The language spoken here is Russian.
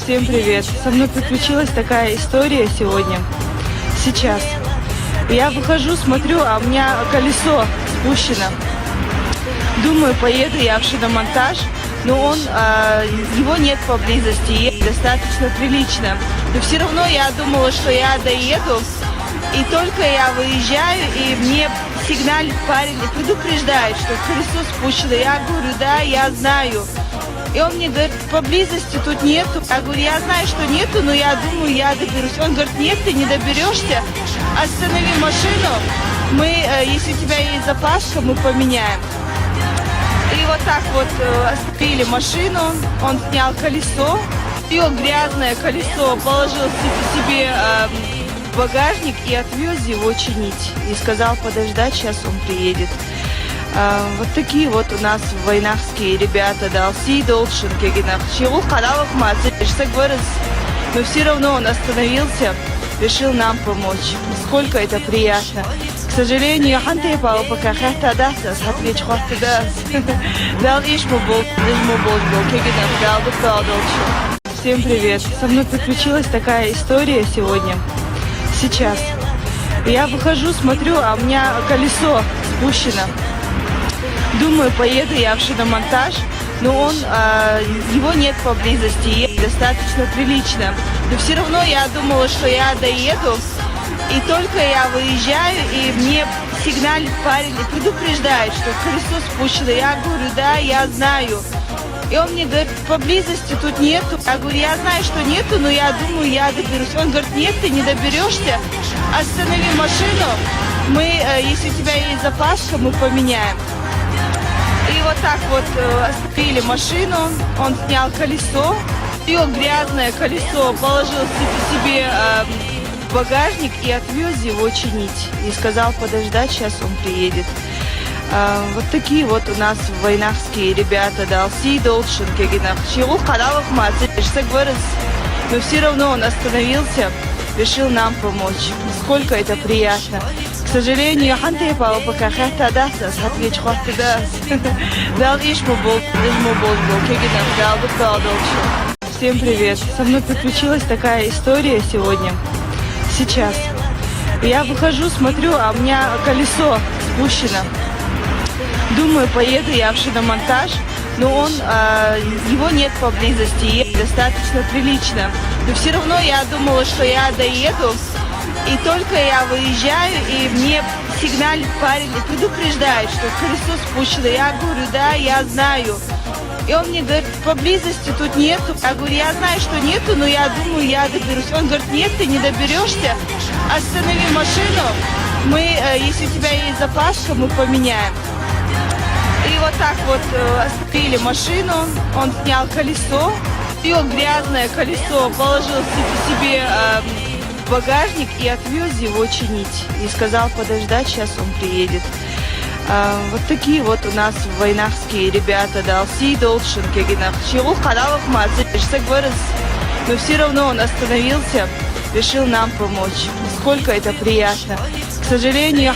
Всем привет! Со мной приключилась такая история сегодня. Сейчас. Я выхожу, смотрю, а у меня колесо спущено. Думаю, поеду я в шиномонтаж, но его нет поблизости, и достаточно прилично. Но все равно я думала, что я доеду, и только я выезжаю, и мне сигналит парень и предупреждает, что колесо спущено. Я говорю, да, я знаю. И он мне говорит, поблизости тут нету. Я говорю, я знаю, что нету, но я думаю, я доберусь. Он говорит, нет, ты не доберешься. Останови машину. Если у тебя есть запаска, мы поменяем. И вот так вот остановили машину. Он снял колесо. Ее грязное колесо положил себе в багажник и отвез его чинить. И сказал подождать, сейчас он приедет. Вот такие вот у нас войнахские ребята, да, но все равно он остановился, решил нам помочь. Сколько это приятно. К сожалению, всем привет. Со мной приключилась такая история сегодня. Сейчас. Я выхожу, смотрю, а у меня колесо спущено. Думаю, поеду я в шиномонтаж, но его нет поблизости, и достаточно прилично. Но все равно я думала, что я доеду, и только я выезжаю, и мне сигналит парень и предупреждает, что колесо спущено. Я говорю, да, я знаю. И он мне говорит, поблизости тут нету. Я говорю, я знаю, что нету, но я думаю, я доберусь. Он говорит, нет, ты не доберешься. Останови машину. Если у тебя есть запаска, мы поменяем. И вот так вот остановили машину. Он снял колесо. Ее грязное колесо положил себе в багажник и отвез его чинить. И сказал подождать, сейчас он приедет. Вот такие вот у нас войнахские ребята, да, но все равно он остановился, решил нам помочь. Сколько это приятно. К сожалению, всем привет. Со мной приключилась такая история сегодня. Сейчас. Я выхожу, смотрю, а у меня колесо спущено. Думаю, поеду я в шиномонтаж, но его нет поблизости, и достаточно прилично. Но все равно я думала, что я доеду, и только я выезжаю, и мне сигналит парень и предупреждает, что колесо спущено. Я говорю, да, я знаю. И он мне говорит, поблизости тут нету. Я говорю, я знаю, что нету, но я думаю, я доберусь. Он говорит, нет, ты не доберешься. Останови машину. Если у тебя есть запаска, мы поменяем. И вот так вот остановили машину. Он снял колесо. Ее грязное колесо положил себе в багажник и отвез его чинить. И сказал подождать, сейчас он приедет. Вот такие вот у нас войнахские ребята, да, но все равно он остановился, решил нам помочь. Сколько это приятно. К сожалению,